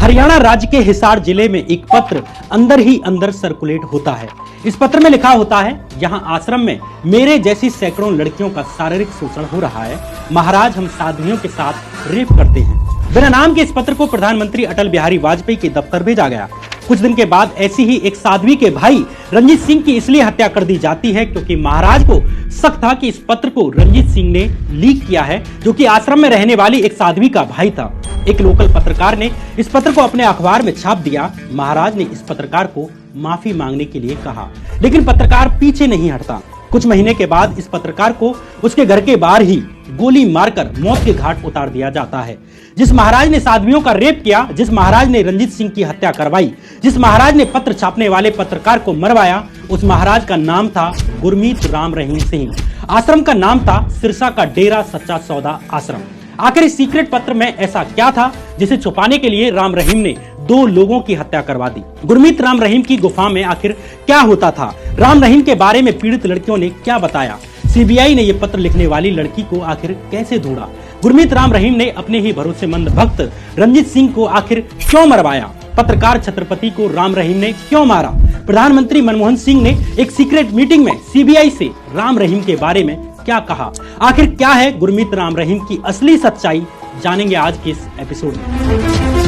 हरियाणा राज्य के हिसार जिले में एक पत्र अंदर ही अंदर सर्कुलेट होता है। इस पत्र में लिखा होता है, यहाँ आश्रम में मेरे जैसी सैकड़ों लड़कियों का शारीरिक शोषण हो रहा है। महाराज, हम साध्वियों के साथ रेप करते हैं। बिना नाम के इस पत्र को प्रधानमंत्री अटल बिहारी वाजपेयी के दफ्तर भेजा गया। कुछ दिन के बाद ऐसी ही एक साध्वी के भाई रंजीत सिंह की इसलिए हत्या कर दी जाती है क्योंकि महाराज को शक था कि इस पत्र को रंजीत सिंह ने लीक किया है, जो कि आश्रम में रहने वाली एक साध्वी का भाई था। एक लोकल पत्रकार ने इस पत्र को अपने अखबार में छाप दिया। महाराज ने इस पत्रकार को माफी मांगने के लिए कहा, लेकिन पत्रकार पीछे नहीं हटता। कुछ महीने के बाद इस पत्रकार को उसके घर के बाहर ही गोली मारकर मौत के घाट उतार दिया जाता है। जिस महाराज ने साध्वियों का रेप किया, जिस महाराज ने रंजीत सिंह की हत्या करवाई, जिस महाराज ने पत्र छापने वाले पत्रकार को मरवाया, उस महाराज का नाम था गुरमीत राम रहीम सिंह। आश्रम का नाम था सिरसा का डेरा सच्चा सौदा आश्रम। आखिर इस सीक्रेट पत्र में ऐसा क्या था जिसे छुपाने के लिए राम रहीम ने 2 लोगों की हत्या करवा दी? गुरमीत राम रहीम की गुफा में आखिर क्या होता था? राम रहीम के बारे में पीड़ित लड़कियों ने क्या बताया? सीबीआई ने यह पत्र लिखने वाली लड़की को आखिर कैसे ढूंढा? गुरमीत राम रहीम ने अपने ही भरोसेमंद भक्त रंजीत सिंह को आखिर क्यों मरवाया? पत्रकार छत्रपति को राम रहीम ने क्यों मारा? प्रधानमंत्री मनमोहन सिंह ने एक सीक्रेट मीटिंग में सीबीआई से राम रहीम के बारे में क्या कहा? आखिर क्या है गुरमीत राम रहीम की असली सच्चाई? जानेंगे आज के इस एपिसोड में।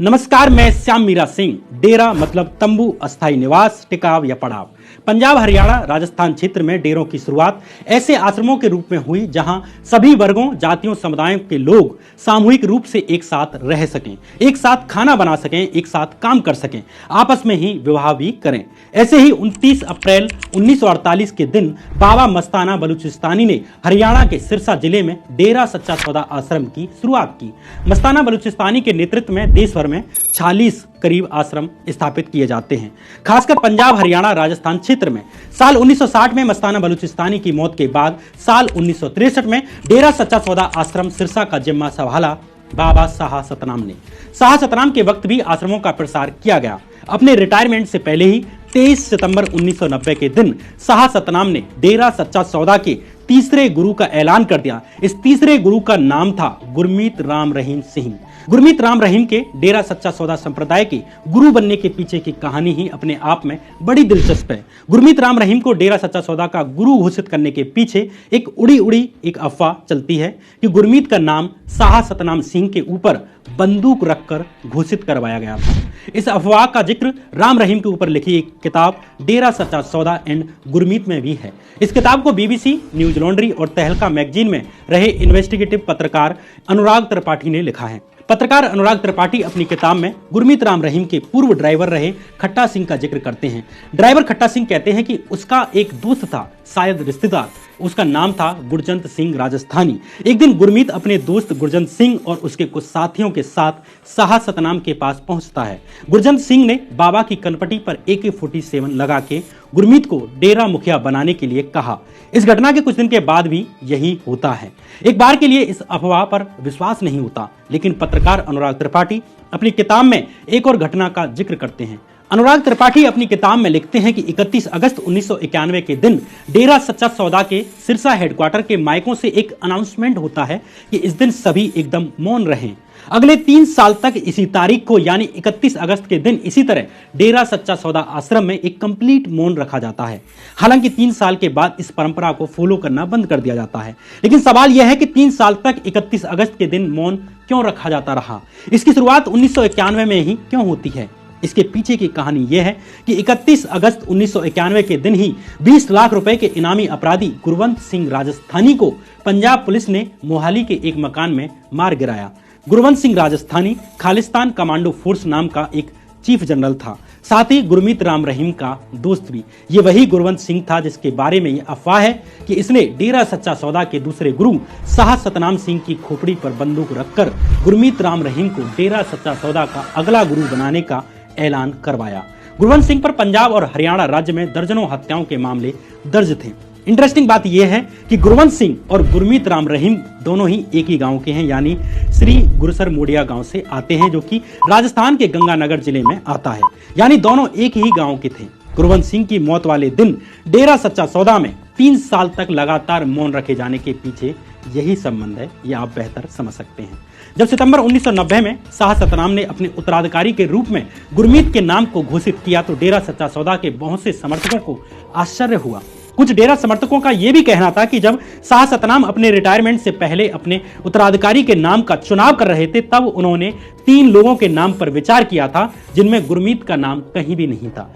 नमस्कार, मैं श्याम मीरा सिंह। डेरा मतलब तंबू, अस्थायी निवास, टिकाव या पड़ाव। पंजाब, हरियाणा, राजस्थान क्षेत्र में डेरों की शुरुआत ऐसे आश्रमों के रूप में हुई जहां सभी वर्गों, जातियों, समुदायों के लोग सामूहिक रूप से एक साथ रह सकें, एक साथ खाना बना सकें, एक साथ काम कर सकें, आपस में ही विवाह भी करें। ऐसे ही 29 अप्रैल 1948 के दिन बाबा मस्ताना बलूचिस्तानी ने हरियाणा के सिरसा जिले में डेरा सच्चा सौदा आश्रम की शुरुआत की। मस्ताना बलूचिस्तानी के नेतृत्व में देश भर में 46 करीब आश्रम स्थापित किए जाते हैं, खासकर पंजाब, हरियाणा, राजस्थान क्षेत्र में। साल 1960 में मस्ताना बलूचिस्तानी की मौत के बाद साल 1963 में डेरा सच्चा सौदा आश्रम सिरसा का जिम्मा संभाला बाबा शाह सतनाम ने। शाह सतनाम के वक्त भी आश्रमों का प्रसार किया गया। अपने रिटायरमेंट से पहले ही 23 सितंबर 1990 के दिन शाह सतनाम ने डेरा सच्चा सौदा के तीसरे गुरु का ऐलान कर दिया। इस तीसरे गुरु का नाम था गुरमीत राम रहीम सिंह। गुरमीत राम रहीम के डेरा सच्चा सौदा संप्रदाय के गुरु बनने के पीछे की कहानी ही अपने आप में बड़ी दिलचस्प है। गुरमीत राम रहीम को डेरा सच्चा सौदा का गुरु घोषित करने के पीछे एक उड़ी एक अफवाह चलती है कि गुरमीत का नाम शाह सतनाम सिंह के ऊपर बंदूक रखकर घोषित करवाया गया था। इस अफवाह का जिक्र राम रहीम के ऊपर लिखी एक किताब डेरा सच्चा सौदा एंड गुरमीत में भी है। इस किताब को बीबीसी, न्यूज लॉन्ड्री और तहलका मैगजीन में रहे इन्वेस्टिगेटिव पत्रकार अनुराग त्रिपाठी ने लिखा है। पत्रकार अनुराग त्रिपाठी अपनी किताब में गुरमीत राम रहीम के पूर्व ड्राइवर रहे खट्टा सिंह का जिक्र करते हैं। ड्राइवर खट्टा सिंह कहते हैं कि उसका एक दोस्त था, शायद रिश्तेदार, उसका नाम था गुरजंत सिंह राजस्थानी। एक दिन गुरमीत अपने दोस्त गुरजंत सिंह और उसके कुछ साथियों के साथ शाह सतनाम के पास पहुंचता है। गुरजंत सिंह ने बाबा की कनपटी पर AK-47 लगा के गुरमीत को डेरा मुखिया बनाने के लिए कहा। इस घटना के कुछ दिन के बाद भी यही होता है। एक बार के लिए इस अफवाह पर विश्वास नहीं होता, लेकिन पत्रकार अनुराग त्रिपाठी अपनी किताब में एक और घटना का जिक्र करते हैं। अनुराग त्रिपाठी अपनी किताब में लिखते हैं कि 31 अगस्त 1991 के दिन डेरा सच्चा सौदा के सिरसा हेडक्वार्टर के माइकों से एक अनाउंसमेंट होता है कि इस दिन सभी एकदम मौन रहें। अगले 3 साल तक इसी तारीख को यानी 31 अगस्त के दिन इसी तरह डेरा सच्चा सौदा आश्रम में एक कंप्लीट मौन रखा जाता है। हालांकि 3 साल के बाद इस परंपरा को फॉलो करना बंद कर दिया जाता है, लेकिन सवाल यह है कि 3 साल तक 31 अगस्त के दिन मौन क्यों रखा जाता रहा? इसकी शुरुआत 1991 में ही क्यों होती है? इसके पीछे की कहानी यह है कि 31 अगस्त 1991 के दिन ही 20 लाख रुपए के इनामी अपराधी गुरवंत सिंह राजस्थानी को पंजाब पुलिस ने मोहाली के एक मकान में मार गिराया। गुरवंत सिंह राजस्थानी खालिस्तान कमांडो फोर्स नाम का एक चीफ जनरल था, साथ ही गुरमीत राम रहीम का दोस्त भी। ये वही गुरवंत सिंह था जिसके बारे में यह अफवाह है कि इसने डेरा सच्चा सौदा के दूसरे गुरु शाह सतनाम सिंह की खोपड़ी पर बंदूक रखकर गुरमीत राम रहीम को डेरा सच्चा सौदा का अगला गुरु बनाने का ऐलान करवाया। गुरवंत सिंह पर पंजाब और हरियाणा राज्य में दर्जनों हत्याओं के मामले दर्ज थे। इंटरेस्टिंग बात यह है कि गुरवंत सिंह और गुरमीत राम रहीम दोनों ही एक ही गांव के हैं, यानी श्री गुरसर मोडिया गांव से आते हैं, जो कि राजस्थान के गंगानगर जिले में आता है। यानी दोनों एक ही गांव के थे। गुरवंत सिंह की मौत वाले दिन डेरा सच्चा सौदा में 3 साल तक लगातार मौन रखे जाने के पीछे यही संबंध है, यह आप बेहतर समझ सकते हैं। जब सितंबर 1990 में शाह सतनाम ने अपने उत्तराधिकारी के रूप में गुरमीत के नाम को घोषित किया तो डेरा सच्चा सौदा के बहुत से समर्थकों को आश्चर्य हुआ। कुछ डेरा समर्थकों का यह भी कहना था कि जब शाह सतनाम अपने रिटायरमेंट से पहले अपने उत्तराधिकारी के नाम का चुनाव कर रहे थे तब उन्होंने 3 लोगों के नाम पर विचार किया था, जिनमें गुरमीत का नाम कहीं भी नहीं था।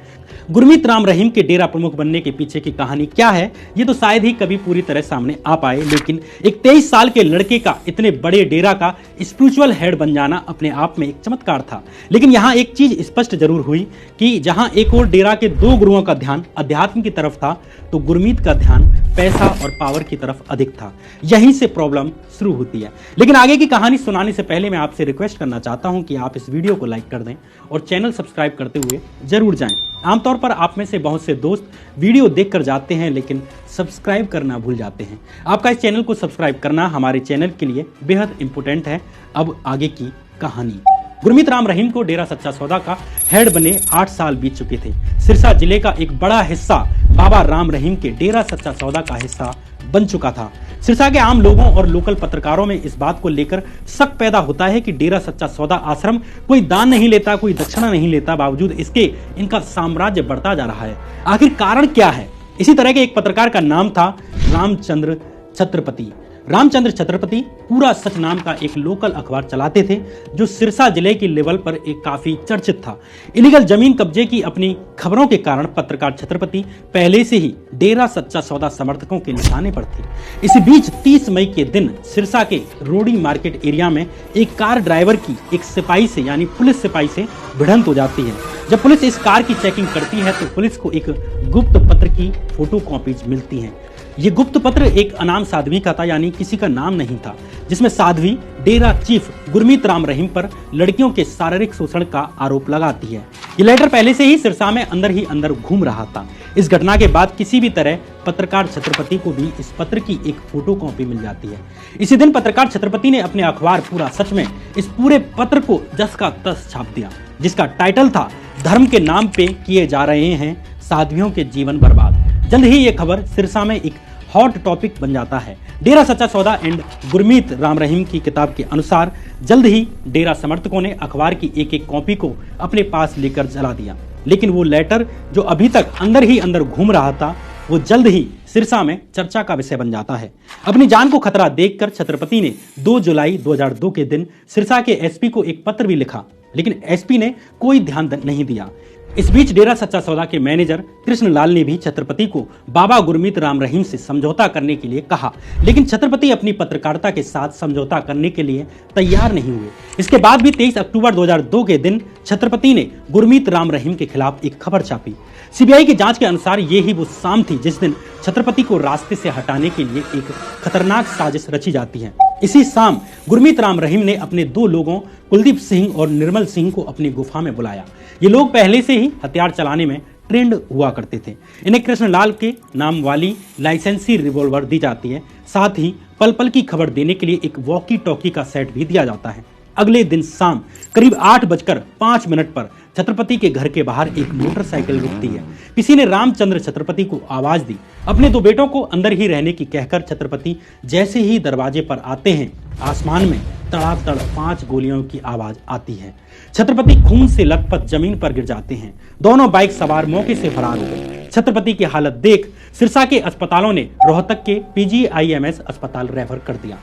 गुरमीत राम रहीम के डेरा प्रमुख बनने के पीछे की कहानी क्या है, ये तो शायद ही कभी पूरी तरह सामने आ पाए, लेकिन एक 23 साल के लड़के का इतने बड़े डेरा का स्पिरिचुअल हेड बन जाना अपने आप में एक चमत्कार था। लेकिन यहाँ एक चीज स्पष्ट जरूर हुई कि जहां एक और डेरा के 2 गुरुओं का ध्यान अध्यात्म की तरफ था, तो गुरमीत का ध्यान पैसा और पावर की तरफ अधिक था। यहीं से प्रॉब्लम शुरू होती है। लेकिन आगे की कहानी सुनाने से पहले मैं आपसे रिक्वेस्ट करना चाहता हूं कि आप इस वीडियो को लाइक कर दें और चैनल सब्सक्राइब करते हुए जरूर जाएं। आमतौर पर आप में से बहुत से दोस्त वीडियो देखकर जाते हैं लेकिन सब्सक्राइब करना भूल जाते हैं। आपका इस चैनल को सब्सक्राइब करना हमारे चैनल के लिए बेहद इंपॉर्टेंट है। अब आगे की कहानी। गुरमीत राम रहीम को डेरा सच्चा सौदा का हेड बने 8 साल बीत चुके थे। सिरसा जिले का एक बड़ा हिस्सा बाबा राम रहीम के डेरा सच्चा सौदा का हिस्सा बन चुका था। सिरसा के आम लोगों और लोकल पत्रकारों में इस बात को लेकर शक पैदा होता है कि डेरा सच्चा सौदा आश्रम कोई दान नहीं लेता, कोई दक्षिणा नहीं लेता, बावजूद इसके इनका साम्राज्य बढ़ता जा रहा है। आखिर कारण क्या है? इसी तरह के एक पत्रकार का नाम था रामचंद्र छत्रपति। रामचंद्र छत्रपति पूरा सच नाम का एक लोकल अखबार चलाते थे, जो सिरसा जिले की लेवल पर एक काफी चर्चित था। इलीगल जमीन कब्जे की अपनी खबरों के कारण पत्रकार छत्रपति पहले से ही डेरा सच्चा सौदा समर्थकों के निशाने पर थे। इसी बीच 30 मई के दिन सिरसा के रोडी मार्केट एरिया में एक कार ड्राइवर की एक सिपाही से यानी पुलिस सिपाही से भिड़ंत हो जाती है। जब पुलिस इस कार की चेकिंग करती है तो पुलिस को एक गुप्त पत्र की फोटो कॉपीज मिलती हैं। ये गुप्त पत्र एक अनाम साध्वी का था, यानी किसी का नाम नहीं था, जिसमें साध्वी डेरा चीफ गुरमीत राम रहीम पर लड़कियों के शारीरिक शोषण का आरोप लगाती है। ये लेटर पहले से ही सिरसा में अंदर ही अंदर घूम रहा था। इस घटना के बाद किसी भी तरह पत्रकार छत्रपति को भी इस पत्र की एक फोटो कॉपी मिल जाती है। इसी दिन पत्रकार छत्रपति ने अपने अखबार पूरा सच में इस पूरे पत्र को जस का तस छाप दिया, जिसका टाइटल था धर्म के नाम पे किए जा रहे हैं साध्वियों के जीवन बर्बाद। जल्द ही ये खबर सिरसा में एक हॉट टॉपिक बन जाता है। डेरा सच्चा सौदा एंड गुरमीत राम रहीम की किताब के अनुसार जल्द ही डेरा समर्थकों ने अखबार की एक कॉपी को अपने पास लेकर जला दिया। लेकिन वो लेटर जो अभी तक अंदर ही अंदर घूम रहा था, वो जल्द ही सिरसा में चर्चा का विषय बन जाता है। अपनी जान को खतरा देखकर छत्रपति ने 2 जुलाई 2002 के दिन सिरसा के एसपी को एक पत्र भी लिखा, लेकिन एसपी ने कोई ध्यान नहीं दिया। इस बीच डेरा सच्चा सौदा के मैनेजर कृष्णलाल ने भी छत्रपति को बाबा गुरमीत राम रहीम से समझौता करने के लिए कहा, लेकिन छत्रपति अपनी पत्रकारिता के साथ समझौता करने के लिए तैयार नहीं हुए। इसके बाद भी 23 अक्टूबर 2002 के दिन छत्रपति ने गुरमीत राम रहीम के खिलाफ एक खबर छापी। सीबीआई की जांच के अनुसार ये ही वो शाम थी जिस दिन छत्रपति को रास्ते से हटाने के लिए एक खतरनाक साजिश रची जाती है। इसी शाम गुरमीत राम रहीम ने अपने 2 लोगों कुलदीप सिंह और निर्मल सिंह को अपनी गुफा में बुलाया। ये लोग पहले से ही हथियार चलाने में ट्रेंड हुआ करते थे। इन्हें कृष्णलाल के नाम वाली लाइसेंसी रिवॉल्वर दी जाती है। साथ ही पल पल की खबर देने के लिए एक वॉकी टॉकी का सेट भी दिया जाता है। अगले दिन शाम करीब 8:05 पर छत्रपति के घर के बाहर एक मोटरसाइकिल रुकती है। किसी ने रामचंद्र छत्रपति को आवाज दी। अपने 2 बेटों को अंदर ही रहने की कहकर छत्रपति जैसे ही दरवाजे पर आते हैं, आसमान में तड़ातड़ 5 गोलियों की आवाज आती है। छत्रपति खून से लथपथ जमीन पर गिर जाते हैं। दोनों बाइक सवार मौके से फरार हो गए। छत्रपति की हालत देख सिरसा के अस्पतालों ने रोहतक के PGIMS अस्पताल रेफर कर दिया।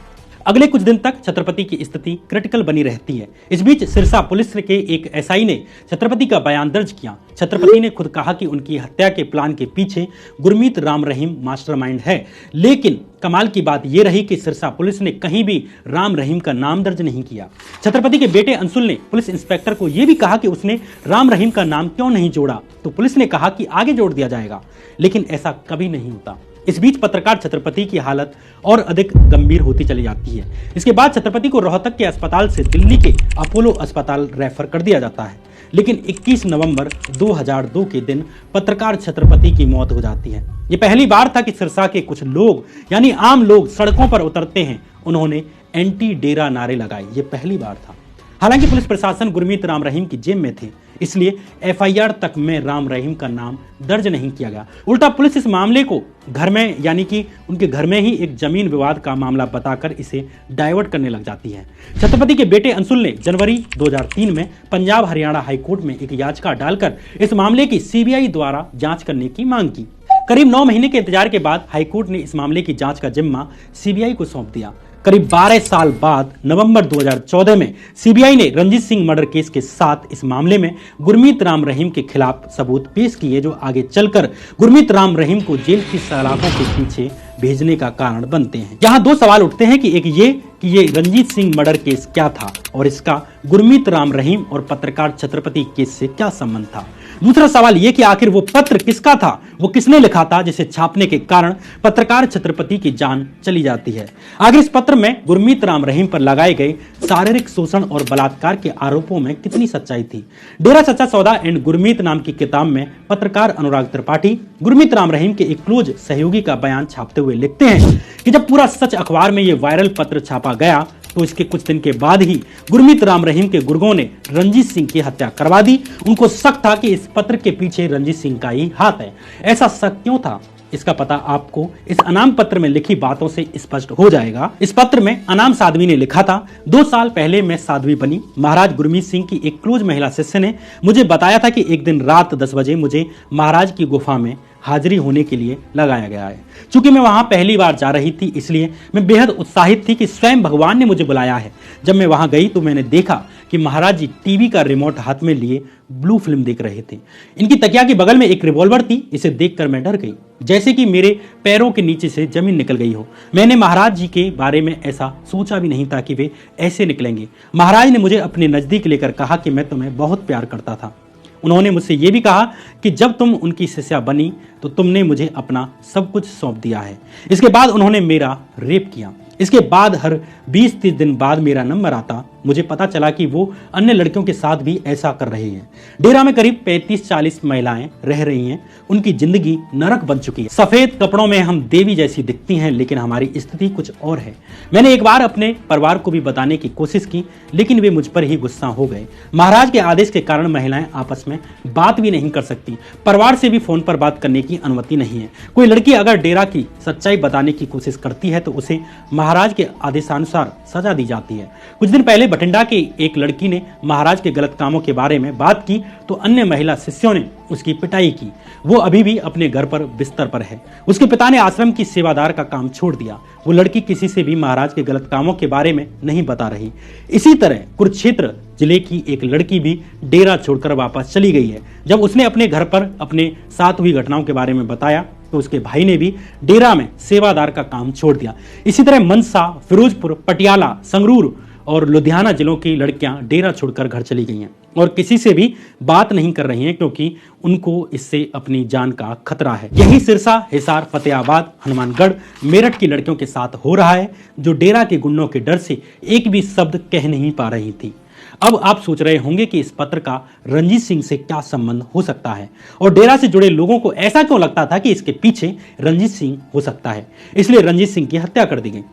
अगले कुछ दिन तक छत्रपति की स्थिति क्रिटिकल बनी रहती है। इस बीच सिरसा पुलिस के एक SI ने छत्रपति का बयान दर्ज किया। छत्रपति ने खुद कहा कि उनकी हत्या के प्लान के पीछे गुरमीत राम रहीम मास्टरमाइंड है। लेकिन कमाल की बात यह रही कि सिरसा पुलिस ने कहीं भी राम रहीम का नाम दर्ज नहीं किया। छत्रपति के बेटे अंशुल ने पुलिस इंस्पेक्टर को यह भी कहा कि उसने राम रहीम का नाम क्यों नहीं जोड़ा, तो पुलिस ने कहा कि आगे जोड़ दिया जाएगा, लेकिन ऐसा कभी नहीं होता। इस बीच पत्रकार छत्रपति की हालत और अधिक गंभीर होती चली जाती है। इसके बाद छत्रपति को रोहतक के अस्पताल से दिल्ली के अपोलो अस्पताल रेफर कर दिया जाता है, लेकिन 21 नवंबर 2002 के दिन पत्रकार छत्रपति की मौत हो जाती है। ये पहली बार था कि सिरसा के कुछ लोग यानी आम लोग सड़कों पर उतरते हैं। उन्होंने एंटी डेरा नारे लगाए, ये पहली बार था। हालांकि पुलिस प्रशासन गुरमीत राम रहीम की जेब में थे, इसलिए एफआईआर तक में राम रहीम का नाम दर्ज नहीं किया गया। उल्टा पुलिस इस मामले को घर में यानी कि उनके घर में ही एक जमीन विवाद का मामला बताकर इसे डाइवर्ट करने लग जाती है। छत्रपति के बेटे अंशुल ने जनवरी 2003 में पंजाब हरियाणा हाईकोर्ट में एक याचिका डालकर इस मामले की सीबीआई द्वारा जांच करने की मांग की। करीब 9 महीने के इंतजार के बाद हाईकोर्ट ने इस मामले की जांच का जिम्मा सीबीआई को सौंप दिया। करीब 12 साल बाद नवंबर 2014 में सीबीआई ने रंजीत सिंह मर्डर केस के साथ इस मामले में गुरमीत राम रहीम के खिलाफ सबूत पेश किए, जो आगे चलकर गुरमीत राम रहीम को जेल की सलाखों के पीछे भेजने का कारण बनते हैं। यहाँ 2 सवाल उठते हैं कि एक ये कि ये रंजीत सिंह मर्डर केस क्या था और इसका गुरमीत राम रहीम और पत्रकार छत्रपति केस से क्या संबंध था। दूसरा सवाल यह कि आखिर वो पत्र किसका था, वो किसने लिखा था जिसे छापने के कारण पत्रकार छत्रपति की जान चली जाती है। आखिर इस पत्र में गुरमीत राम रहीम पर लगाए गए शारीरिक शोषण और बलात्कार के आरोपों में कितनी सच्चाई थी। डेरा सच्चा सौदा एंड गुरमीत नाम की किताब में पत्रकार अनुराग त्रिपाठी गुरमीत राम रहीम के एक क्लोज सहयोगी का बयान छापते हुए लिखते हैं कि जब पूरा सच अखबार में ये वायरल पत्र छापा गया तो इसके कुछ दिन के बाद ही गुरमीत राम रहीम के गुर्गों ने रंजीत सिंह की हत्या करवा दी। उनको शक था कि इस पत्र के पीछे रंजीत सिंह का ही हाथ है। ऐसा शक क्यों था, इसका पता आपको इस अनाम पत्र में लिखी बातों से स्पष्ट हो जाएगा। इस पत्र में अनाम साध्वी ने लिखा था, 2 साल पहले मैं साध्वी बनी। महाराज गुरमीत सिंह की एक क्लोज महिला शिष्य ने मुझे बताया था कि एक दिन रात 10 बजे मुझे महाराज की गुफा में हाजिरी होने के लिए लगाया गया है। चूंकि मैं वहां पहली बार जा रही थी, इसलिए मैं बेहद उत्साहित थी कि स्वयं भगवान ने मुझे बुलाया है। जब मैं वहां गई तो मैंने देखा कि महाराज जी टीवी का रिमोट हाथ में लिए ब्लू फिल्म देख रहे थे। इनकी तकिया के बगल में एक रिवॉल्वर थी। इसे देखकर मैं डर गई, जैसे कि मेरे पैरों के नीचे से जमीन निकल गई हो। मैंने महाराज जी के बारे में ऐसा सोचा भी नहीं था कि वे ऐसे निकलेंगे। महाराज ने मुझे अपने नजदीक लेकर कहा कि मैं तुम्हें बहुत प्यार करता था। उन्होंने मुझसे यह भी कहा कि जब तुम उनकी शिष्या बनी तो तुमने मुझे अपना सब कुछ सौंप दिया है। इसके बाद उन्होंने मेरा रेप किया। इसके बाद हर 20-30 दिन बाद मेरा नंबर आता। मुझे पता चला कि वो अन्य लड़कियों के साथ भी ऐसा कर रहे हैं। डेरा में करीब 35-40 महिलाएं रह रही हैं। उनकी जिंदगी नरक बन चुकी है। सफेद कपड़ों में हम देवी जैसी दिखती हैं, लेकिन हमारी स्थिति कुछ और है। मैंने एक बार अपने परिवार को भी बताने की कोशिश की, लेकिन वे मुझ पर ही गुस्सा हो गए। महाराज के आदेश के कारण महिलाएं आपस में बात भी नहीं कर सकती। परिवार से भी फोन पर बात करने की अनुमति नहीं है। कोई लड़की अगर डेरा की सच्चाई बताने की कोशिश करती है तो उसे महाराज के आदेशानुसार सजा दी जाती है। कुछ दिन पहले बठिंडा की एक लड़की ने महाराज के गलत कामों के बारे में बात की तो अन्य महिला शिष्यों ने उसकी पिटाई की। वो अभी भी अपने घर पर बिस्तर पर है। उसके पिता ने आश्रम की सेवादार का काम छोड़ दिया। वो लड़की किसी से भी महाराज के गलत कामों के बारे में नहीं बता रही। इसी तरह कुरुक्षेत्र जिले की एक लड़की भी डेरा छोड़कर वापस चली गई है। जब उसने अपने घर पर अपने साथ हुई घटनाओं के बारे में बताया तो उसके भाई ने भी डेरा में सेवादार का काम छोड़ दिया। इसी तरह मनसा, फिरोजपुर, पटियाला, संगरूर और लुधियाना जिलों की लड़कियां डेरा छोड़कर घर चली गई हैं और किसी से भी बात नहीं कर रही हैं, क्योंकि उनको इससे अपनी जान का खतरा है। यही सिरसा, हिसार, फतेहाबाद, हनुमानगढ़, मेरठ की लड़कियों के साथ हो रहा है, जो डेरा के गुंडों के डर से एक भी शब्द कह नहीं पा रही थी। अब आप सोच रहे होंगे कि इस पत्र का रंजीत सिंह से क्या संबंध हो सकता है और डेरा से जुड़े लोगों को ऐसा क्यों लगता था कि इसके पीछे रंजीत सिंह हो सकता है, इसलिए रंजीत सिंह की हत्या कर दी गई।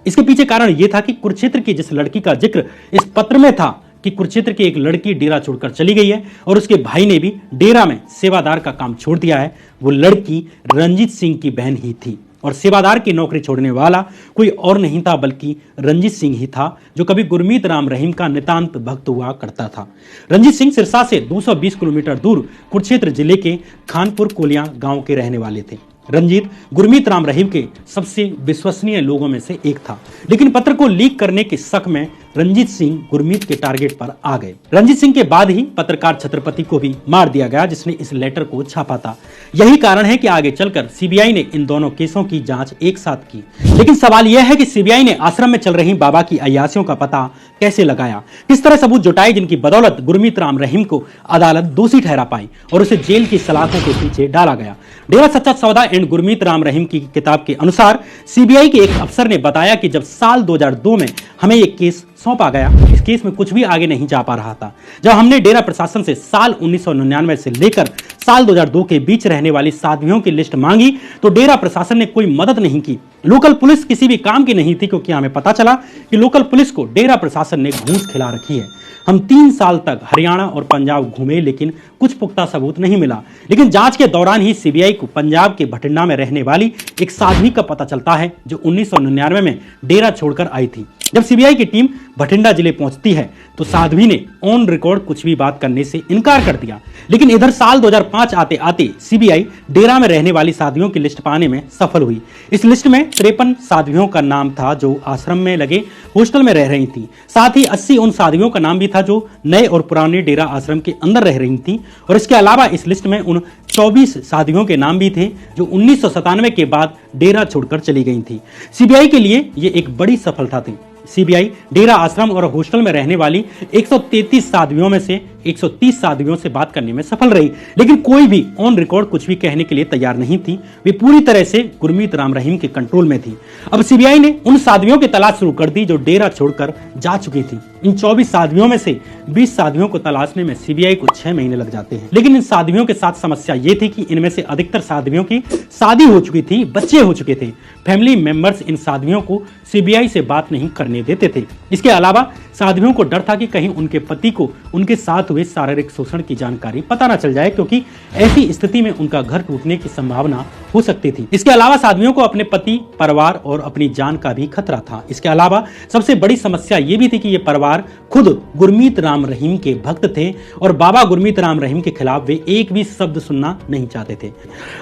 इसके पीछे कारण यह था कि कुरुक्षेत्र की जिस लड़की का जिक्र इस पत्र में था कि कुरुक्षेत्र की एक लड़की डेरा छोड़कर चली गई है और उसके भाई ने भी डेरा में सेवादार का काम छोड़ दिया है, वो लड़की रंजीत सिंह की बहन ही थी और सेवादार की नौकरी छोड़ने वाला कोई और नहीं था बल्कि रंजीत सिंह ही था, जो कभी गुरमीत राम रहीम का नितांत भक्त हुआ करता था। रंजीत सिंह सिरसा से 220 किलोमीटर दूर कुरुक्षेत्र जिले के खानपुर कोलिया गांव के रहने वाले थे। रंजीत गुरमीत राम रहीम के सबसे विश्वसनीय लोगों में से एक था, लेकिन पत्र को लीक करने के शक में रंजीत सिंह गुरमीत के टारगेट पर आ गए। रंजीत सिंह के बाद ही पत्रकार छत्रपति को भी मार दिया गया, जिसने इस लेटर को छापा था। यही कारण है कि आगे चलकर सीबीआई ने इन दोनों केसों की जांच एक साथ की। लेकिन सवाल यह है कि सीबीआई ने आश्रम में चल रही बाबा की अय्यासियों का पता कैसे लगाया, किस तरह सबूत जुटाए जिनकी बदौलत गुरमीत राम रहीम को अदालत दोषी ठहरा पाई और उसे जेल की सलाखों के पीछे डाला गया। डेरा सच्चा सौदा एंड गुरमीत राम रहीम की किताब के अनुसार सीबीआई के एक अफसर ने बताया कि जब साल 2002 में हमें एक केस सौंपा गया, इस केस में कुछ भी आगे नहीं जा पा रहा था। जब हमने डेरा प्रशासन से साल 1999 से लेकर साल 2002 के बीच रहने वाली साध्वियों की लिस्ट मांगी तो डेरा प्रशासन ने कोई मदद नहीं की। लोकल पुलिस किसी भी काम की नहीं थी, क्योंकि हमें पता चला कि लोकल पुलिस को डेरा प्रशासन ने घूस खिला रखी है। हम 3 साल तक हरियाणा और पंजाब घूमे, लेकिन कुछ पुख्ता सबूत नहीं मिला। लेकिन जांच के दौरान ही सीबीआई को पंजाब के भटिंडा में रहने वाली एक साध्वी का पता चलता है जो 1999 में डेरा छोड़कर आई थी। जब सीबीआई की टीम भटिंडा जिले पहुंचती है तो साध्वी ने ऑन रिकॉर्ड कुछ भी बात करने से इनकार कर दिया। लेकिन इधर साल 2005 आते आते सीबीआई डेरा में रहने वाली साध्वियों की लिस्ट पाने में सफल हुई। इस लिस्ट में 53 साध्वियों का नाम था जो आश्रम में लगे हॉस्टल में रह रही थी। साथ ही 80 उन साध्वियों का नाम भी था जो नए और पुराने डेरा आश्रम के अंदर रह रही थी। और इसके अलावा इस लिस्ट में उन 24 साध्वियों के नाम भी थे जो 1997 के बाद डेरा छोड़कर चली गई थी। सीबीआई के लिए ये एक बड़ी सफलता थी। सीबीआई डेरा आश्रम और हॉस्टल में रहने वाली 133 साध्वियों में से 130 साध्वियों से बात करने में सफल रही, लेकिन कोई भी ऑन रिकॉर्ड कुछ भी कहने के लिए तैयार नहीं थी। वे पूरी तरह से गुरमीत राम रहीम के कंट्रोल में थी। अब सीबीआई ने उन साध्वियों की तलाश शुरू कर दी जो डेरा छोड़कर जा चुकी थी। इन 24 साध्वियों में से 20 साध्वियों को तलाशने में सीबीआई को 6 महीने लग जाते हैं। लेकिन इन साध्वियों के साथ समस्या ये थी कि इनमें से अधिकतर साध्वियों की शादी हो चुकी थी, बच्चे हो चुके थे। फैमिली मेंबर्स इन साध्वियों को सीबीआई से बात नहीं करने देते थे। इसके अलावा साध्वियों को डर था कि कहीं उनके पति को उनके साथ हुए शारीरिक शोषण की जानकारी पता न चल जाए, क्योंकि ऐसी स्थिति में उनका घर टूटने की संभावना हो सकती थी। इसके अलावा साध्वियों को अपने पति, परिवार और अपनी जान का भी खतरा था। इसके अलावा सबसे बड़ी समस्या ये भी थी कि ये परिवार खुद गुरमीत राम रहीम के भक्त थे और बाबा गुरमीत राम रहीम के खिलाफ वे एक भी शब्द सुनना नहीं चाहते थे।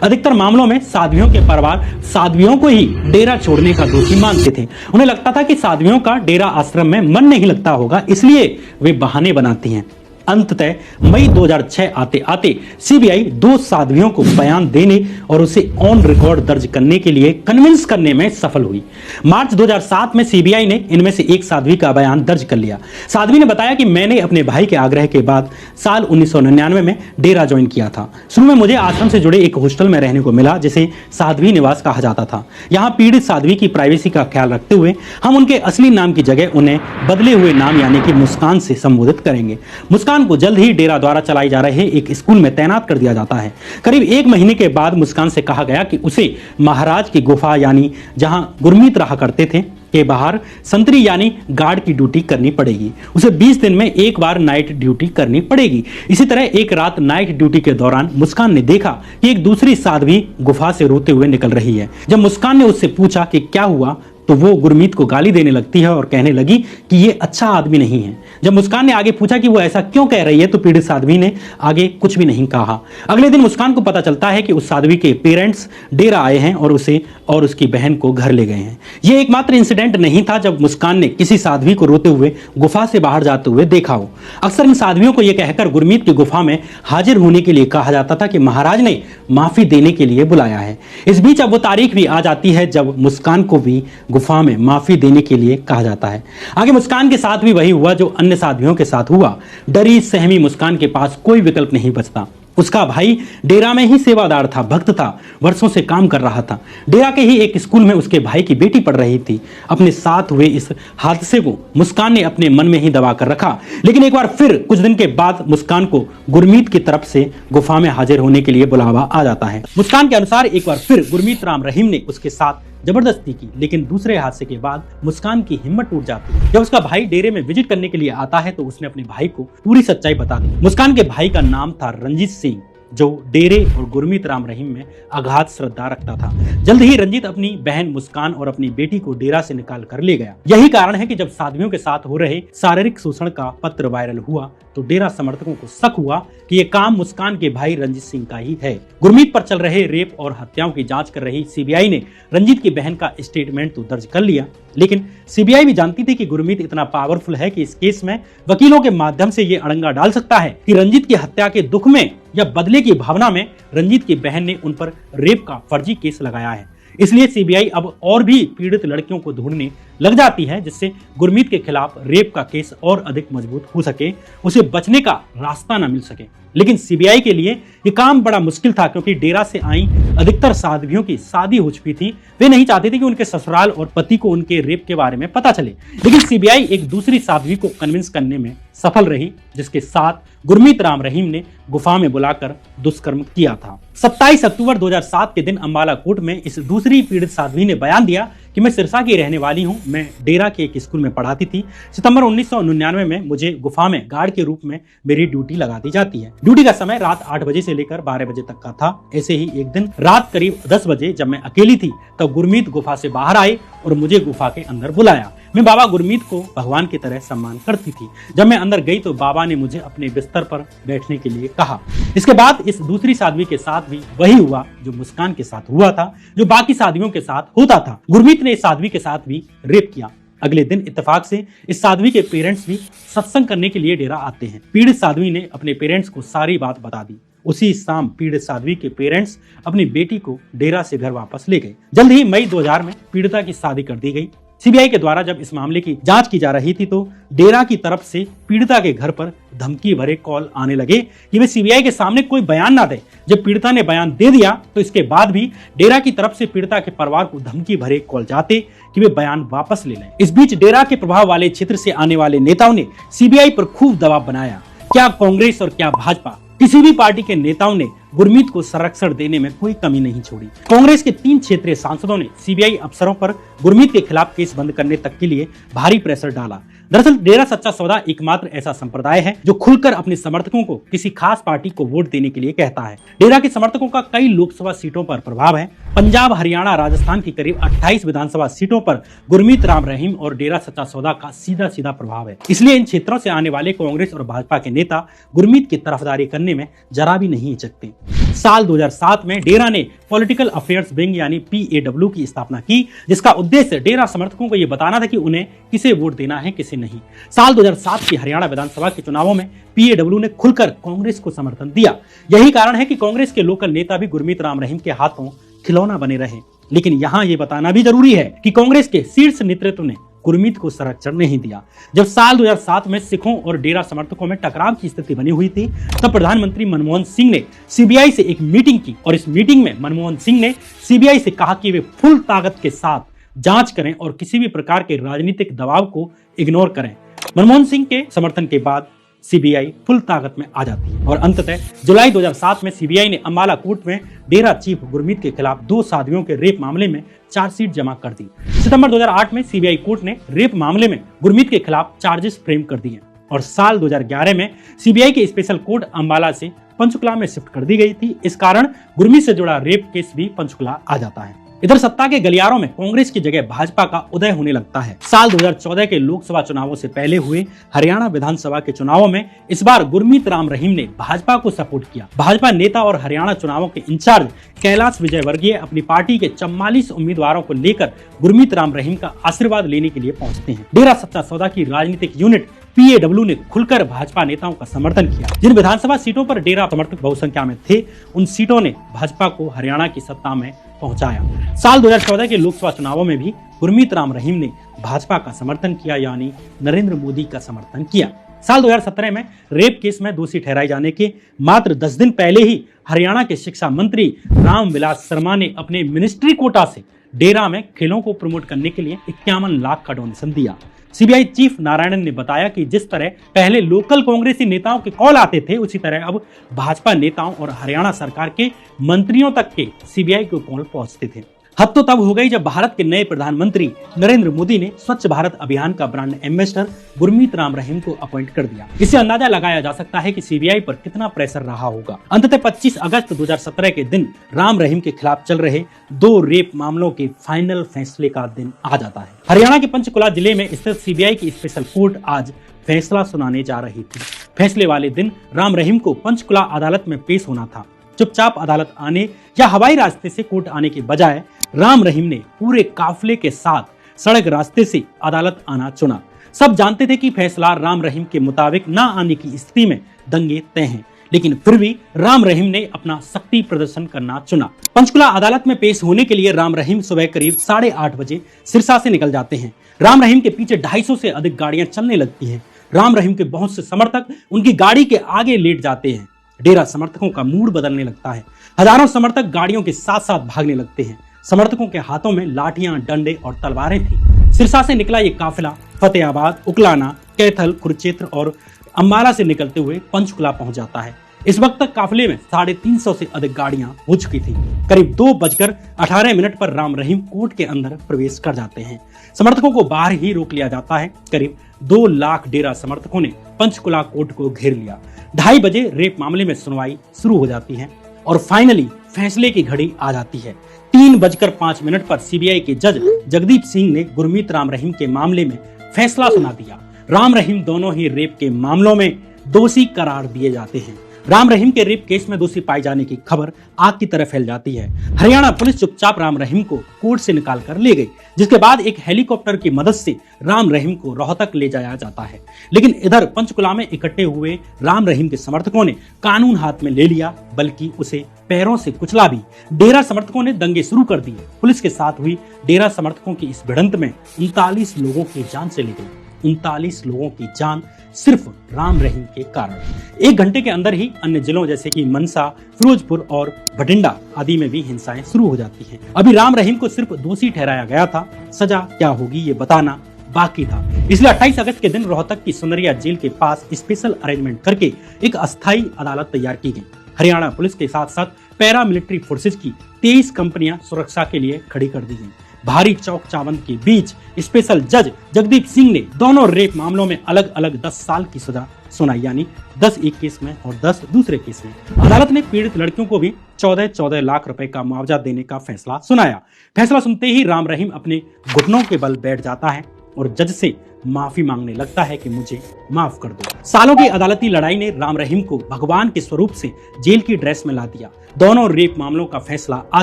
अधिकतर मामलों में साध्वियों के परिवार साध्वियों को ही डेरा छोड़ने का दोषी मानते थे। उन्हें लगता था कि साध्वियों का डेरा आश्रम में मन नहीं लगता होगा, इसलिए वे बहाने बनाती हैं। अंततः मई 2006 आते आते सीबीआई 2 साध्वियों को बयान देने और उसे ऑन रिकॉर्ड दर्ज करने के लिए कन्विंस करने में सफल हुई। मार्च 2007 में सीबीआई ने इनमें से एक साध्वी का बयान दर्ज कर लिया। साध्वी ने बताया कि मैंने अपने भाई के आग्रह के बाद साल 1999 में डेरा ज्वाइन किया था। शुरू में मुझे आश्रम से जुड़े एक हॉस्टल में रहने को मिला जिसे साध्वी निवास कहा जाता था। यहाँ पीड़ित साध्वी की प्राइवेसी का ख्याल रखते हुए हम उनके असली नाम की जगह उन्हें बदले हुए नाम यानी कि मुस्कान से संबोधित करेंगे। मुस्कान को जल्द ही डेरा द्वारा चलाई जा रहे एक स्कूल में तैनात कर दिया जाता है। करीब 1 महीने के बाद मुस्कान से कहा गया कि उसे महाराज की गुफा यानी जहां गुरमीत रहा करते थे के बाहर संतरी यानी गार्ड की ड्यूटी करनी पड़ेगी। उसे 20 दिन में एक बार नाइट ड्यूटी करनी पड़ेगी। इसी तरह एक रात नाइट ड्यूटी के दौरान मुस्कान ने देखा कि एक दूसरी साध्वी गुफा से रोते हुए निकल रही है। जब मुस्कान ने उससे पूछा कि क्या हुआ तो वो गुरमीत को गाली देने लगती है और कहने लगी कि ये अच्छा आदमी नहीं है। जब मुस्कान ने आगे पूछा कि वो ऐसा क्यों कह रही है तो पीड़ित साध्वी ने आगे कुछ भी नहीं कहा। अगले दिन मुस्कान को पता चलता है कि उस साध्वी के पेरेंट्स डेरा आए हैं और उसे और उसकी बहन को घर ले गए हैं। ये एकमात्र इंसिडेंट नहीं था जब मुस्कान ने किसी साध्वी को रोते हुए गुफा से बाहर जाते हुए देखा हो। अक्सर इन साध्वियों को यह कहकर गुरमीत की गुफा में हाजिर होने के लिए कहा जाता था कि महाराज ने माफी देने के लिए बुलाया है। इस बीच अब वो तारीख भी आ जाती है जब मुस्कान को भी गुफा में माफी देने के लिए कहा जाता है। आगे मुस्कान के साथ भी वही हुआ जो अन्य साध्वियों के साथ हुआ। डरी सहमी मुस्कान के पास कोई विकल्प नहीं बचता। उसका भाई डेरा में ही सेवादार था, भक्त था, वर्षों से काम कर रहा था। डेरा के ही एक स्कूल में उसके भाई की बेटी पढ़ रही थी। अपने साथ हुए इस हादसे को मुस्कान ने अपने मन में ही दबा कर रखा। लेकिन एक बार फिर कुछ दिन के बाद मुस्कान को गुरमीत की तरफ से गुफा में हाजिर होने के लिए बुलावा आ जाता है। मुस्कान के अनुसार एक बार फिर गुरमीत राम रहीम ने उसके साथ जबरदस्ती की, लेकिन दूसरे हादसे के बाद मुस्कान की हिम्मत टूट जाती है। जब उसका भाई डेरे में विजिट करने के लिए आता है तो उसने अपने भाई को पूरी सच्चाई बता दी। मुस्कान के भाई का नाम था रंजीत सिंह, जो डेरे और गुरमीत राम रहीम में अगाध श्रद्धा रखता था। जल्द ही रंजीत अपनी बहन मुस्कान और अपनी बेटी को डेरा से निकाल कर ले गया। यही कारण है कि जब साध्वियों के साथ हो रहे शारीरिक शोषण का पत्र वायरल हुआ तो डेरा समर्थकों को शक हुआ कि यह काम मुस्कान के भाई रंजीत सिंह का ही है। गुरमीत पर चल रहे रेप और हत्याओं की जांच कर रही सीबीआई ने रंजीत की बहन का स्टेटमेंट तो दर्ज कर लिया, लेकिन सीबीआई भी जानती थी कि गुरमीत इतना पावरफुल है कि इस केस में वकीलों के माध्यम से यह अड़ंगा डाल सकता है कि रंजीत की हत्या के दुख में या बदले की भावना में रंजीत की बहन ने उन पर रेप का फर्जी केस लगाया है। इसलिए सीबीआई अब और भी पीड़ित लड़कियों को ढूंढने लग जाती है, जिससे गुरमीत के खिलाफ रेप का केस और अधिक मजबूत हो सके, उसे बचने का रास्ता न मिल सके। लेकिन सीबीआई के लिए ये काम बड़ा मुश्किल था, क्योंकि डेरा से आई अधिकतर साध्वियों की शादी हो चुकी थी। वे नहीं चाहते थे कि उनके ससुराल और पति को उनके रेप के बारे में पता चले। लेकिन सीबीआई एक दूसरी साध्वी को कन्विंस करने में सफल रही, जिसके साथ गुरमीत राम रहीम ने गुफा में बुलाकर दुष्कर्म किया था। 27 अक्टूबर 2007 के दिन अंबाला कोर्ट में इस दूसरी पीड़ित साध्वी ने बयान दिया कि मैं सिरसा की रहने वाली हूं, मैं डेरा के एक स्कूल में पढ़ाती थी। सितंबर 1999 में मुझे गुफा में गार्ड के रूप में मेरी ड्यूटी लगा दी जाती है। ड्यूटी का समय रात 8 बजे से लेकर 12 बजे तक का था। ऐसे ही एक दिन रात करीब 10 बजे जब मैं अकेली थी, तब गुरमीत गुफा से बाहर आए और मुझे गुफा के अंदर बुलाया। मैं बाबा गुरमीत को भगवान की तरह सम्मान करती थी। जब मैं अंदर गई तो बाबा ने मुझे अपने बिस्तर पर बैठने के लिए कहा। इसके बाद इस दूसरी साध्वी के साथ भी वही हुआ जो मुस्कान के साथ हुआ था, जो बाकी साध्वियों के साथ होता था। गुरमीत ने इस साध्वी के साथ भी रेप किया। अगले दिन इत्तेफाक से इस साध्वी के पेरेंट्स भी सत्संग करने के लिए डेरा आते हैं। पीड़ित साध्वी ने अपने पेरेंट्स को सारी बात बता दी। उसी शाम पीड़ित साध्वी के पेरेंट्स अपनी बेटी को डेरा से घर वापस ले गए। जल्द ही मई 2000 में पीड़िता की शादी कर दी गई। सीबीआई के द्वारा जब इस मामले की जांच की जा रही थी तो डेरा की तरफ से पीड़िता के घर पर धमकी भरे कॉल आने लगे कि वे सीबीआई के सामने कोई बयान ना दे। जब पीड़िता ने बयान दे दिया तो इसके बाद भी डेरा की तरफ से पीड़िता के परिवार को धमकी भरे कॉल जाते कि वे बयान वापस ले लें। इस बीच डेरा के प्रभाव वाले क्षेत्र से आने वाले नेताओं ने सीबीआई पर खूब दबाव बनाया। क्या कांग्रेस और क्या भाजपा, किसी भी पार्टी के नेताओं ने गुरमीत को संरक्षण देने में कोई कमी नहीं छोड़ी। कांग्रेस के 3 क्षेत्रीय सांसदों ने सीबीआई अफसरों पर गुरमीत के खिलाफ केस बंद करने तक के लिए भारी प्रेशर डाला। दरअसल डेरा सच्चा सौदा एकमात्र ऐसा संप्रदाय है जो खुलकर अपने समर्थकों को किसी खास पार्टी को वोट देने के लिए कहता है। डेरा के समर्थकों का कई लोकसभा सीटों पर प्रभाव है। पंजाब, हरियाणा, राजस्थान की करीब 28 विधानसभा सीटों पर गुरमीत राम रहीम और डेरा सच्चा सौदा का सीधा सीधा प्रभाव है। इसलिए इन क्षेत्रों से आने वाले कांग्रेस और भाजपा के नेता गुरमीत की तरफदारी करने में जरा भी नहीं हिचकते। साल 2007 में डेरा ने पॉलिटिकल अफेयर्स विंग यानी PAW की स्थापना की, जिसका उद्देश्य डेरा समर्थकों को यह बताना था कि उन्हें किसे वोट देना है, किसे नहीं। साल 2007 की हरियाणा विधानसभा के चुनावों में PAW ने खुलकर कांग्रेस को समर्थन दिया। यही कारण है कि कांग्रेस के लोकल नेता भी गुरमीत राम रहीम के हाथों खिलौना बने रहे। लेकिन यहाँ ये बताना भी जरूरी है कि कांग्रेस के शीर्ष नेतृत्व ने गुरमीत को संरक्षण नहीं दिया। जब साल 2007 में सिखों और डेरा समर्थकों में टकराव की स्थिति बनी हुई थी, तब प्रधानमंत्री मनमोहन सिंह ने सीबीआई से एक मीटिंग की और इस मीटिंग में मनमोहन सिंह ने सीबीआई से कहा कि वे फुल ताकत के साथ जांच करें और किसी भी प्रकार के राजनीतिक दबाव को इग्नोर करें। मनमोहन सिंह के समर्थन के बाद सीबीआई फुल ताकत में आ जाती है और अंततः जुलाई 2007 में सीबीआई ने अंबाला कोर्ट में डेरा चीफ गुरमीत के खिलाफ 2 साध्वियों के रेप मामले में चार्जशीट जमा कर दी। सितंबर 2008 में सीबीआई कोर्ट ने रेप मामले में गुरमीत के खिलाफ चार्जेस फ्रेम कर दिए और साल 2011 में सीबीआई के स्पेशल कोर्ट अंबाला से पंचकुला में शिफ्ट कर दी गई थी। इस कारण गुरमीत से जुड़ा रेप केस भी पंचकुला आ जाता है। इधर सत्ता के गलियारों में कांग्रेस की जगह भाजपा का उदय होने लगता है। साल 2014 के लोकसभा चुनावों से पहले हुए हरियाणा विधानसभा के चुनावों में इस बार गुरमीत राम रहीम ने भाजपा को सपोर्ट किया। भाजपा नेता और हरियाणा चुनावों के इंचार्ज कैलाश विजयवर्गीय अपनी पार्टी के 44 उम्मीदवारों को लेकर गुरमीत राम रहीम का आशीर्वाद लेने के लिए पहुंचते हैं। डेरा सच्चा सौदा की राजनीतिक यूनिट PAW ने खुलकर भाजपा नेताओं का समर्थन किया। जिन विधानसभा सीटों पर डेरा समर्थक बहुसंख्या में थे, उन सीटों ने भाजपा को हरियाणा की सत्ता में पहुंचाया। साल 2014 के लोकसभा चुनावों में भी गुरमीत राम रहीम ने भाजपा का समर्थन किया, यानी नरेंद्र मोदी का समर्थन किया। साल 2017 में रेप केस में दोषी ठहराए जाने के मात्र 10 दिन पहले ही हरियाणा के शिक्षा मंत्री रामविलास शर्मा ने अपने मिनिस्ट्री कोटा से डेरा में खेलों को प्रमोट करने के लिए 51 लाख का डोनेशन दिया। सीबीआई चीफ नारायणन ने बताया कि जिस तरह पहले लोकल कांग्रेसी नेताओं के कॉल आते थे, उसी तरह अब भाजपा नेताओं और हरियाणा सरकार के मंत्रियों तक के सीबीआई के कॉल पहुंचते थे। हद तो तब हो गई जब भारत के नए प्रधानमंत्री नरेंद्र मोदी ने स्वच्छ भारत अभियान का ब्रांड एम्बेसडर गुरमीत राम रहीम को अपॉइंट कर दिया। इससे अंदाजा लगाया जा सकता है कि सीबीआई पर कितना प्रेशर रहा होगा। अंततः 25 अगस्त 2017 के दिन राम रहीम के खिलाफ चल रहे 2 रेप मामलों के फाइनल फैसले का दिन आ जाता है। हरियाणा के पंचकुला जिले में स्थित सीबीआई की स्पेशल कोर्ट आज फैसला सुनाने जा रही थी। फैसले वाले दिन राम रहीम को पंचकुला अदालत में पेश होना था। चुपचाप अदालत आने या हवाई रास्ते से कोर्ट आने के बजाय राम रहीम ने पूरे काफिले के साथ सड़क रास्ते से अदालत आना चुना। सब जानते थे कि फैसला राम रहीम के मुताबिक न आने की स्थिति में दंगे तय हैं, लेकिन फिर भी राम रहीम ने अपना शक्ति प्रदर्शन करना चुना। पंचकुला अदालत में पेश होने के लिए राम रहीम सुबह करीब 8:30 बजे सिरसा से निकल जाते हैं। राम रहीम के पीछे 250 से अधिक गाड़ियां चलने लगती हैं। राम रहीम के बहुत से समर्थक उनकी गाड़ी के आगे लेट जाते हैं। डेरा समर्थकों का मूड बदलने लगता है। हजारों समर्थक गाड़ियों के साथ साथ भागने लगते हैं। समर्थकों के हाथों में लाठियां, डंडे और तलवारें थी। सिरसा से निकला ये काफिला फतेहाबाद, उकलाना, कैथल, कुरुक्षेत्र और अंबाला से निकलते हुए पंचकुला पहुंच जाता है। इस वक्त तक काफिले में 350 से अधिक गाड़ियां हो चुकी थी। करीब 2:18 पर राम रहीम कोर्ट के अंदर प्रवेश कर जाते हैं। समर्थकों को बाहर ही रोक लिया जाता है। करीब 2 लाख डेरा समर्थकों ने पंचकुला कोर्ट को घेर लिया। 2:30 बजे रेप मामले में सुनवाई शुरू हो जाती है और फाइनली फैसले की घड़ी आ जाती है। 3:05 पर सीबीआई के जज जगदीप सिंह ने गुरमीत राम रहीम के मामले में फैसला सुना दिया। राम रहीम दोनों ही रेप के मामलों में दोषी करार दिए जाते हैं। राम रहीम के रेप केस में दोषी पाए जाने की खबर आग की तरह फैल जाती है। हरियाणा पुलिस चुपचाप राम रहीम को कोर्ट से निकाल कर ले गई, जिसके बाद एक हेलीकॉप्टर की मदद से राम रहीम को रोहतक ले जाया जाता है। लेकिन इधर पंचकुला में इकट्ठे हुए राम रहीम के समर्थकों ने कानून हाथ में ले लिया, बल्कि उसे पैरों से कुचला भी। डेरा समर्थकों ने दंगे शुरू कर दिए। पुलिस के साथ हुई डेरा समर्थकों की इस भिड़ंत में 39 लोगों की जान चली गई। 39 लोगों की जान सिर्फ राम रहीम के कारण। 1 घंटे के अंदर ही अन्य जिलों जैसे कि मनसा, फिरोजपुर और भटिंडा आदि में भी हिंसाएं शुरू हो जाती हैं। अभी राम रहीम को सिर्फ दोषी ठहराया गया था, सजा क्या होगी ये बताना बाकी था। इसलिए 28 अगस्त के दिन रोहतक की सुनरिया जेल के पास स्पेशल अरेंजमेंट करके एक अस्थायी अदालत तैयार की गई। हरियाणा पुलिस के साथ साथ पैरा मिलिट्री फोर्सेज की 23 कंपनियां सुरक्षा के लिए खड़ी कर दी गई। भारी चौक चावंद के बीच स्पेशल जज जगदीप सिंह ने दोनों रेप मामलों में अलग अलग 10 साल की सजा सुनाई, यानी 10 एक केस में और 10 दूसरे केस में। अदालत ने पीड़ित लड़कियों को भी 14 लाख रुपए का मुआवजा देने का फैसला सुनाया। फैसला सुनते ही राम रहीम अपने घुटनों के बल बैठ जाता है और जज से माफी मांगने लगता है कि मुझे माफ कर दो। सालों की अदालती लड़ाई ने राम रहीम को भगवान के स्वरूप से जेल की ड्रेस में ला दिया। दोनों रेप मामलों का फैसला आ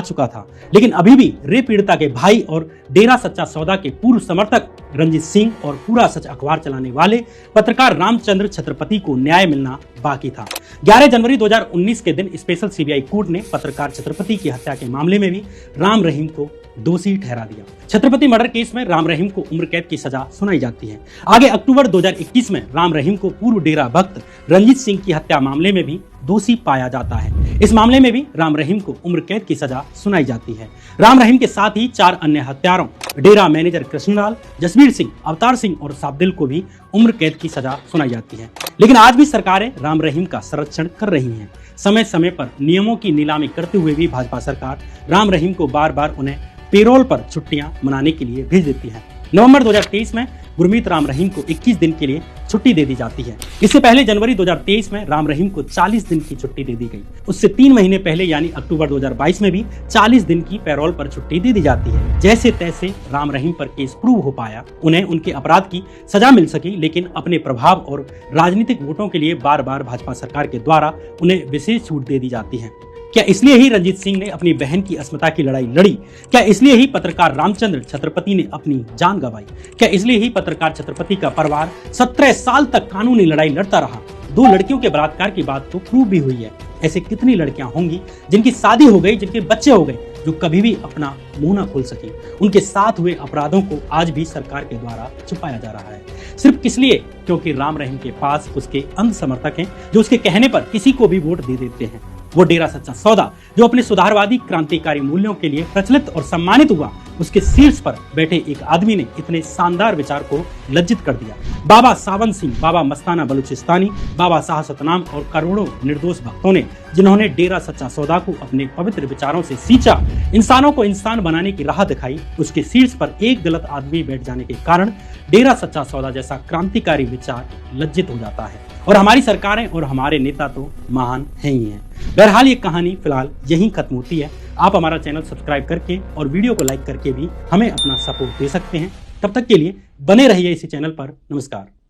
चुका था, लेकिन अभी भी रेप पीड़िता के भाई और डेरा सच्चा सौदा के पूर्व समर्थक रंजीत सिंह और पूरा सच अखबार चलाने वाले पत्रकार रामचंद्र छत्रपति को न्याय मिलना बाकी था। 11 जनवरी 2019 के दिन स्पेशल सीबीआई कोर्ट ने पत्रकार छत्रपति की हत्या के मामले में भी राम रहीम को दोषी ठहरा दिया। छत्रपति मर्डर केस में राम रहीम को उम्र कैद की सजा सुनाई जाती है। आगे अक्टूबर 2021 में राम रहीम को पूर्व डेरा भक्त रंजीत सिंह की हत्या मामले में भी दोषी पाया जाता है। इस मामले में भी राम रहीम को उम्र कैद की सजा सुनाई जाती है। राम रहीम के साथ ही 4 अन्य हत्यारों डेरा मैनेजर कृष्णलाल, जसवीर सिंह, अवतार सिंह और साबदिल को भी उम्र कैद की सजा सुनाई जाती है। लेकिन आज भी सरकारें राम रहीम का संरक्षण कर रही हैं। समय समय पर नियमों की नीलामी करते हुए भी भाजपा सरकार राम रहीम को बार बार उन्हें पेरोल पर छुट्टियां मनाने के लिए भेज देती है। नवंबर 2023 में गुरमीत राम रहीम को 21 दिन के लिए छुट्टी दे दी जाती है। इससे पहले जनवरी 2023 में राम रहीम को 40 दिन की छुट्टी दे दी गई। उससे 3 महीने पहले यानी अक्टूबर 2022 में भी 40 दिन की पैरोल पर छुट्टी दे दी जाती है। जैसे तैसे राम रहीम पर केस प्रूव हो पाया, उन्हें उनके अपराध की सजा मिल सकी, लेकिन अपने प्रभाव और राजनीतिक वोटों के लिए बार बार भाजपा सरकार के द्वारा उन्हें विशेष छूट दे दी जाती है। क्या इसलिए ही रंजीत सिंह ने अपनी बहन की अस्मिता की लड़ाई लड़ी? क्या इसलिए ही पत्रकार रामचंद्र छत्रपति ने अपनी जान गंवाई? क्या इसलिए ही पत्रकार छत्रपति का परिवार 17 साल तक कानूनी लड़ाई लड़ता रहा? 2 लड़कियों के बलात्कार की बात तो प्रूव भी हुई है। ऐसे कितनी लड़कियां होंगी जिनकी शादी हो गई, जिनके बच्चे हो गए, जो कभी भी अपना मुंह न खोल सकी? उनके साथ हुए अपराधों को आज भी सरकार के द्वारा छुपाया जा रहा है। सिर्फ किस लिए? क्योंकि राम रहीम के पास उसके अंध समर्थक हैं, जो उसके कहने पर किसी को भी वोट दे देते हैं। वो डेरा सच्चा सौदा, जो अपने सुधारवादी क्रांतिकारी मूल्यों के लिए प्रचलित और सम्मानित हुआ, उसके शीर्ष पर बैठे एक आदमी ने इतने शानदार विचार को लज्जित कर दिया। बाबा सावन सिंह, बाबा मस्ताना बलूचिस्तानी, बाबा शाह सतनाम और करोड़ों निर्दोष भक्तों ने, जिन्होंने डेरा सच्चा सौदा को अपने पवित्र विचारों से सींचा, इंसानों को इंसान बनाने की राह दिखाई, उसके शीर्ष पर एक गलत आदमी बैठ जाने के कारण डेरा सच्चा सौदा जैसा क्रांतिकारी विचार लज्जित हो जाता है। और हमारी सरकारें और हमारे नेता तो महान हैं ही हैं। बहरहाल ये कहानी फिलहाल यहीं खत्म होती है। आप हमारा चैनल सब्सक्राइब करके और वीडियो को लाइक करके भी हमें अपना सपोर्ट दे सकते हैं। तब तक के लिए बने रहिए इसी चैनल पर। नमस्कार।